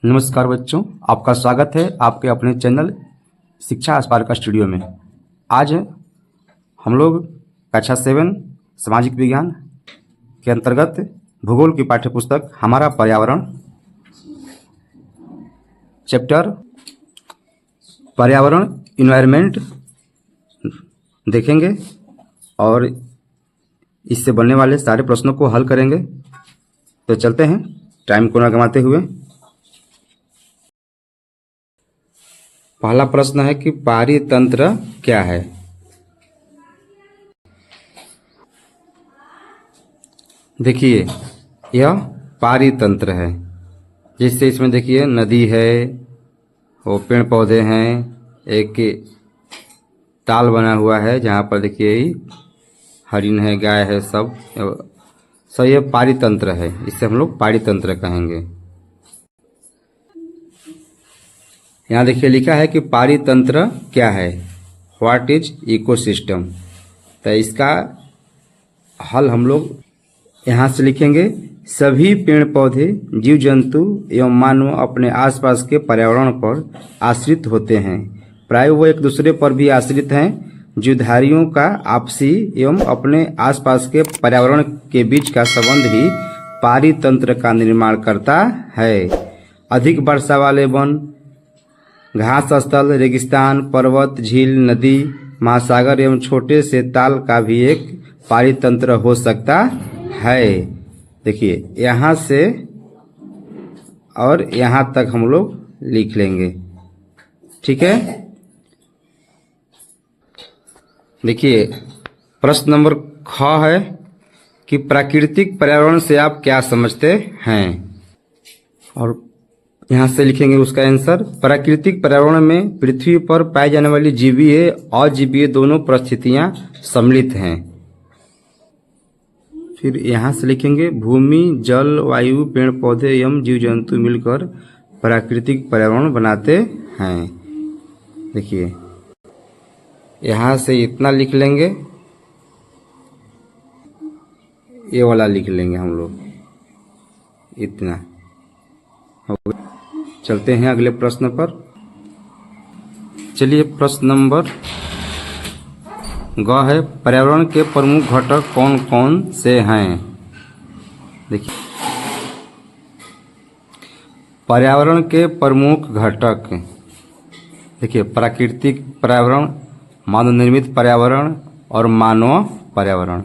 नमस्कार बच्चों, आपका स्वागत है आपके अपने चैनल शिक्षा स्पार्क स्टूडियो में। आज हम लोग कक्षा 7 सामाजिक विज्ञान के अंतर्गत भूगोल की पाठ्यपुस्तक हमारा पर्यावरण चैप्टर पर्यावरण इन्वायरमेंट देखेंगे और इससे बनने वाले सारे प्रश्नों को हल करेंगे। तो चलते हैं टाइम को न गंवाते हुए। पहला प्रश्न है कि पारितंत्र क्या है। देखिए, यह पारितंत्र है। जिससे इसमें देखिए नदी है, वो पेड़ पौधे हैं, एक ताल बना हुआ है जहाँ पर देखिए हरिण है, गाय है, सब ये पारितंत्र है। इससे हम लोग पारितंत्र कहेंगे। यहाँ देखिए लिखा है कि पारितंत्र क्या है, व्हाट इज इकोसिस्टम। तो इसका हल हम लोग यहाँ से लिखेंगे। सभी पेड़ पौधे, जीव जंतु एवं मानव अपने आसपास के पर्यावरण पर आश्रित होते हैं। प्राय वो एक दूसरे पर भी आश्रित हैं। जीवधारियों का आपसी एवं अपने आसपास के पर्यावरण के बीच का संबंध ही पारितंत्र का निर्माण करता है। अधिक वर्षा वाले वन, घास स्थल, रेगिस्तान, पर्वत, झील, नदी, महासागर एवं छोटे से ताल का भी एक पारितंत्र हो सकता है। देखिए यहाँ से और यहाँ तक हम लोग लिख लेंगे, ठीक है। देखिए प्रश्न नंबर ख है कि प्राकृतिक पर्यावरण से आप क्या समझते हैं, और यहाँ से लिखेंगे उसका आंसर। प्राकृतिक पर्यावरण में पृथ्वी पर पाई जाने वाली जीवीय और अजीवीय दोनों परिस्थितियां सम्मिलित हैं। फिर यहाँ से लिखेंगे भूमि, जल, वायु, पेड़ पौधे एवं जीव जंतु मिलकर प्राकृतिक पर्यावरण बनाते हैं। देखिए यहाँ से इतना लिख लेंगे, ये वाला लिख लेंगे हम लोग, इतना हो गया। चलते हैं अगले प्रश्न पर। चलिए प्रश्न नंबर ग है, पर्यावरण के प्रमुख घटक कौन कौन से हैं। देखिए पर्यावरण के प्रमुख घटक, देखिए प्राकृतिक पर्यावरण, मानव निर्मित पर्यावरण और मानव पर्यावरण।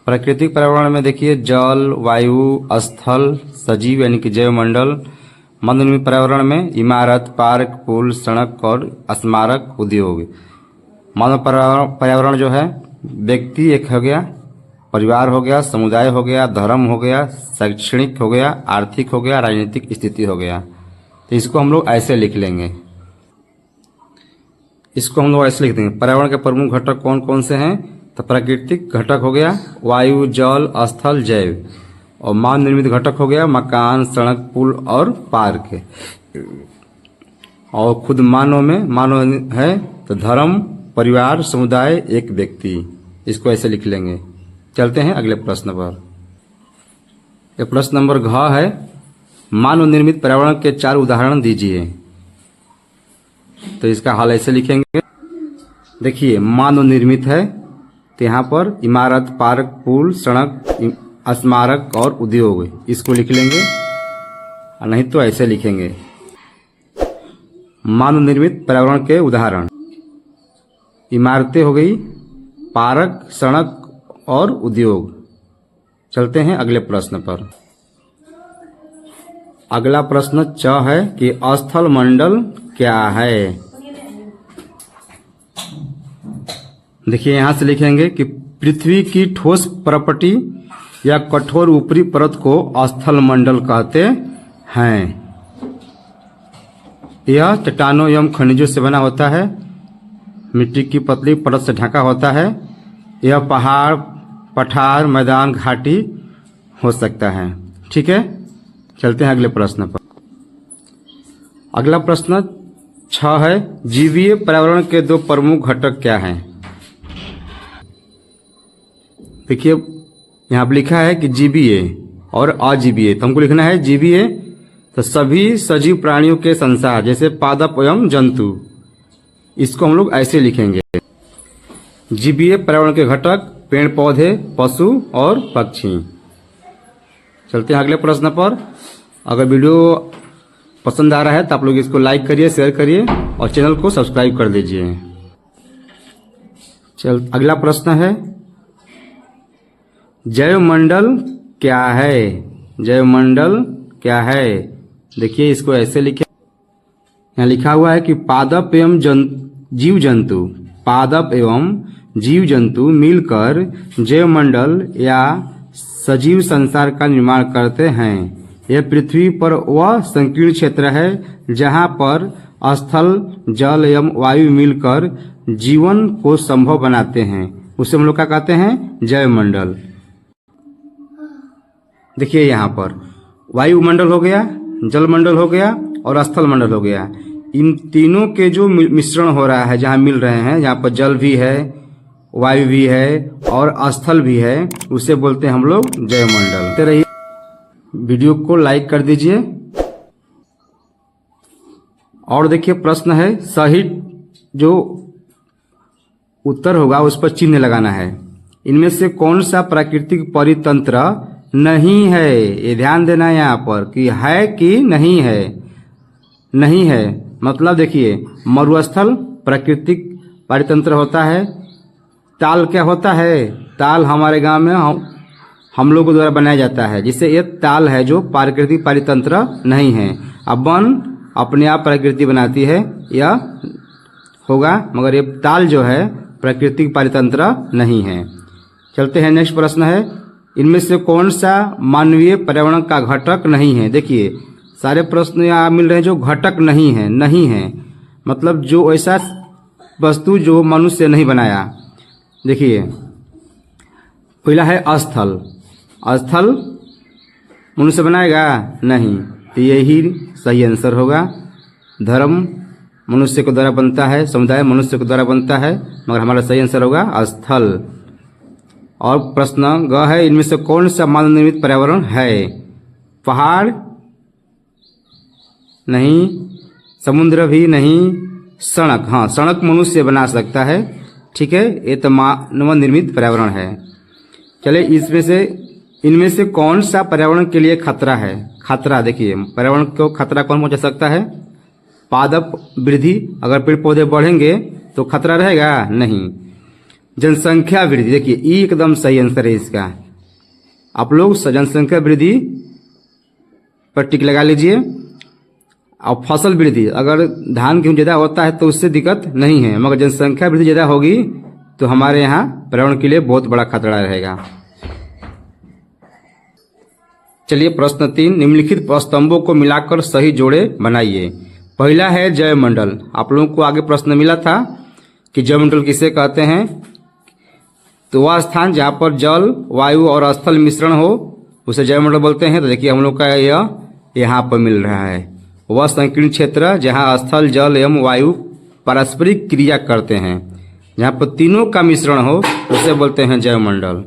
प्राकृतिक पर्यावरण में देखिए जल, वायु, स्थल, सजीव यानी कि जैव मंडल। मानव निर्मित पर्यावरण में इमारत, पार्क, पुल, सड़क और स्मारक, उद्योग। मानव पर्यावरण जो है व्यक्ति एक हो गया, परिवार हो गया, समुदाय हो गया, धर्म हो गया, शैक्षणिक हो गया, आर्थिक हो गया, राजनीतिक स्थिति हो गया। तो इसको हम लोग ऐसे लिख लेंगे, इसको हम लोग ऐसे लिख देंगे। पर्यावरण के प्रमुख घटक कौन कौन से हैं, तो प्राकृतिक घटक हो गया वायु, जल, स्थल, जैव। और मानव निर्मित घटक हो गया मकान, सड़क, पुल और पार्क। और खुद मानव में मानव है तो धर्म, परिवार, समुदाय, एक व्यक्ति। इसको ऐसे लिख लेंगे। चलते हैं अगले प्रश्न पर। यह प्रश्न नंबर घ है, मानव निर्मित पर्यावरण के 4 उदाहरण दीजिए। तो इसका हल ऐसे लिखेंगे। देखिए मानव निर्मित है तो यहाँ पर इमारत, पार्क, पुल, सड़क, स्मारक और उद्योग, इसको लिख लेंगे। और नहीं तो ऐसे लिखेंगे मानव निर्मित पर्यावरण के उदाहरण इमारतें हो गई, पार्क, सड़क और उद्योग। चलते हैं अगले प्रश्न पर। अगला प्रश्न च है कि स्थल मंडल क्या है। देखिए यहां से लिखेंगे कि पृथ्वी की ठोस प्रॉपर्टी या कठोर ऊपरी परत को स्थल मंडल कहते हैं। यह चट्टानों एवं खनिजों से बना होता है, मिट्टी की पतली परत से ढका होता है। यह पहाड़, पठार, मैदान, घाटी हो सकता है, ठीक है। चलते हैं अगले प्रश्न पर। अगला प्रश्न 6 है, जीवीय पर्यावरण के 2 प्रमुख घटक क्या हैं। देखिए यहाँ पर लिखा है कि जीवीय और अजीवीय, तो हमको लिखना है जीवीय तो सभी सजीव प्राणियों के संसार जैसे पादप एवं जंतु, इसको हम लोग ऐसे लिखेंगे। जीवीय पर्यावरण के घटक पेड़ पौधे, पशु और पक्षी। चलते हैं अगले प्रश्न पर। अगर वीडियो पसंद आ रहा है तो आप लोग इसको लाइक करिए, शेयर करिए और चैनल को सब्सक्राइब कर दीजिए। अगला प्रश्न है, जैवमंडल क्या है? जैवमंडल क्या है? देखिए इसको ऐसे लिखे, यहाँ लिखा हुआ है कि पादप एवं जीव जंतु, पादप एवं जीव जंतु मिलकर जैवमंडल या सजीव संसार का निर्माण करते हैं। यह पृथ्वी पर वह संकीर्ण क्षेत्र है जहाँ पर स्थल, जल एवं वायु मिलकर जीवन को संभव बनाते हैं। उसे हम लोग क्या कहते हैं? जैवमंडल। देखिए यहाँ पर वायुमंडल हो गया, जलमंडल हो गया और स्थल मंडल हो गया। इन तीनों के जो मिश्रण हो रहा है, जहाँ मिल रहे हैं, यहाँ पर जल भी है, वायु भी है और स्थल भी है, उसे बोलते हैं हम लोग जैवमंडल। तो रहिए, वीडियो को लाइक कर दीजिए। और देखिए प्रश्न है, सही जो उत्तर होगा उस पर चिन्ह लगाना है। इनमें से कौन सा प्राकृतिक परितंत्र नहीं है? ये ध्यान देना है यहाँ पर कि है कि नहीं है। नहीं है मतलब देखिए, मरुस्थल प्राकृतिक परितंत्र होता है। ताल क्या होता है? ताल हमारे गांव में हम लोगों द्वारा बनाया जाता है, जिससे ये ताल है जो प्राकृतिक परितंत्र नहीं है। अब वन अपने आप प्रकृति बनाती है, यह होगा, मगर ये ताल जो है प्राकृतिक परितंत्र नहीं है। चलते हैं, नेक्स्ट प्रश्न है, इनमें से कौन सा मानवीय पर्यावरण का घटक नहीं है? देखिए सारे प्रश्न यहाँ मिल रहे हैं जो घटक नहीं है। नहीं है मतलब जो ऐसा वस्तु जो मनुष्य नहीं बनाया। देखिए पहला है स्थल। स्थल मनुष्य बनाएगा? नहीं, तो यही सही आंसर होगा। धर्म मनुष्य के द्वारा बनता है, समुदाय मनुष्य के द्वारा बनता है, मगर हमारा सही आंसर होगा स्थल। और प्रश्न ग है, इनमें से कौन सा मानव निर्मित पर्यावरण है? पहाड़ नहीं, समुद्र भी नहीं, सड़क, हाँ सड़क मनुष्य बना सकता है, ठीक है, ये तो मानव निर्मित पर्यावरण है। चले इनमें से कौन सा पर्यावरण के लिए खतरा है? खतरा देखिए, पर्यावरण को खतरा कौन पहुंचा सकता है? पादप वृद्धि, अगर पेड़ पौधे बढ़ेंगे तो खतरा रहेगा? नहीं। जनसंख्या वृद्धि, देखिए ये एकदम सही आंसर है इसका। आप लोग जनसंख्या वृद्धि पर टिक लगा लीजिए। और फसल वृद्धि, अगर धान गेहूं ज्यादा होता है तो उससे दिक्कत नहीं है, मगर जनसंख्या वृद्धि ज्यादा होगी तो हमारे यहाँ पर्यावरण के लिए बहुत बड़ा खतरा रहेगा। चलिए प्रश्न 3, निम्नलिखित स्तंभों को मिलाकर सही जोड़े बनाइए। पहला है जैवमंडल। आप लोगों को आगे प्रश्न मिला था कि जैवमंडल किसे कहते हैं? तो वह स्थान जहाँ पर जल, वायु और स्थल मिश्रण हो उसे जैवमंडल बोलते हैं। तो देखिए हम लोग का यह यहाँ पर मिल रहा है। वह संकीर्ण क्षेत्र जहाँ स्थल, जल एवं वायु पारस्परिक क्रिया करते हैं, जहाँ पर तीनों का मिश्रण हो उसे बोलते हैं जैवमंडल।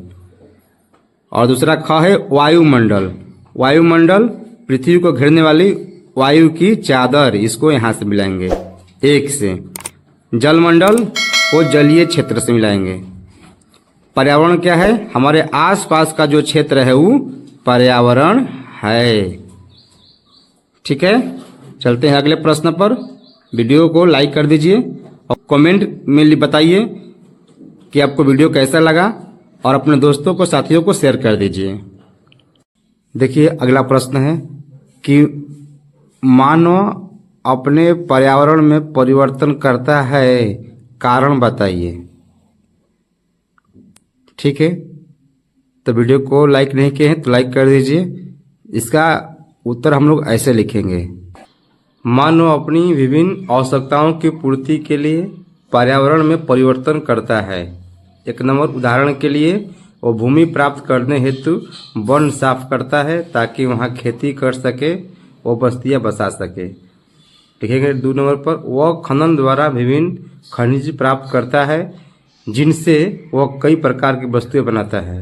और दूसरा ख है वायुमंडल। वायुमंडल पृथ्वी को घेरने वाली वायु की चादर, इसको यहाँ से मिलाएंगे एक से। जलमंडल को जलीय क्षेत्र से मिलाएंगे। पर्यावरण क्या है? हमारे आसपास का जो क्षेत्र है वो पर्यावरण है, ठीक है। चलते हैं अगले प्रश्न पर। वीडियो को लाइक कर दीजिए और कमेंट में बताइए कि आपको वीडियो कैसा लगा और अपने दोस्तों को, साथियों को शेयर कर दीजिए। देखिए अगला प्रश्न है कि मानव अपने पर्यावरण में परिवर्तन करता है, कारण बताइए। ठीक है, तो वीडियो को लाइक नहीं किए हैं तो लाइक कर दीजिए। इसका उत्तर हम लोग ऐसे लिखेंगे, मानव अपनी विभिन्न आवश्यकताओं की पूर्ति के लिए पर्यावरण में परिवर्तन करता है। एक नंबर उदाहरण के लिए वो भूमि प्राप्त करने हेतु वन साफ करता है ताकि वहाँ खेती कर सके, वो बस्तियाँ बसा सके। लिखेंगे 2 नंबर पर, वह खनन द्वारा विभिन्न खनिज प्राप्त करता है जिनसे वह कई प्रकार की वस्तुएं बनाता है।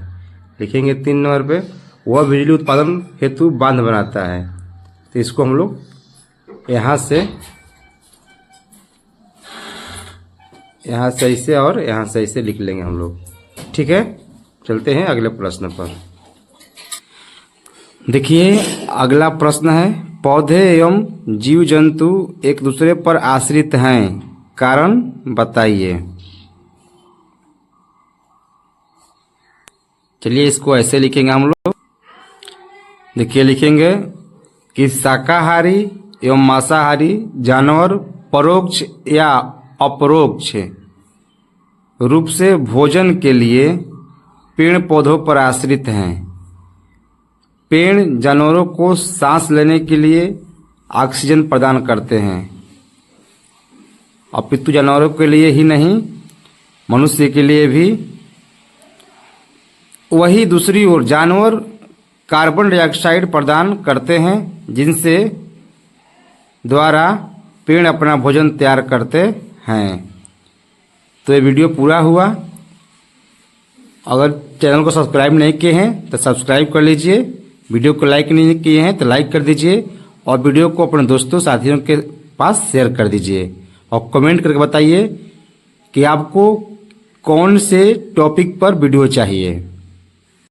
लिखेंगे 3 नंबर पे, वह बिजली उत्पादन हेतु बांध बनाता है। तो इसको हम लोग यहाँ से ऐसे और यहाँ से ऐसे लिख लेंगे हम लोग। ठीक है, चलते हैं अगले प्रश्न पर। देखिए अगला प्रश्न है, पौधे एवं जीव जंतु एक दूसरे पर आश्रित हैं, कारण बताइए। चलिए इसको ऐसे लिखेंगे हम लोग। देखिए लिखेंगे कि शाकाहारी एवं मांसाहारी जानवर परोक्ष या अपरोक्ष रूप से भोजन के लिए पेड़ पौधों पर आश्रित हैं। पेड़ जानवरों को सांस लेने के लिए ऑक्सीजन प्रदान करते हैं, अपितु जानवरों के लिए ही नहीं मनुष्य के लिए भी। वही दूसरी ओर जानवर कार्बन डाइऑक्साइड प्रदान करते हैं, जिनसे द्वारा पेड़ अपना भोजन तैयार करते हैं। तो ये वीडियो पूरा हुआ। अगर चैनल को सब्सक्राइब नहीं किए हैं तो सब्सक्राइब कर लीजिए, वीडियो को लाइक नहीं किए हैं तो लाइक कर दीजिए और वीडियो को अपने दोस्तों साथियों के पास शेयर कर दीजिए और कमेंट करके बताइए कि आपको कौन से टॉपिक पर वीडियो चाहिए।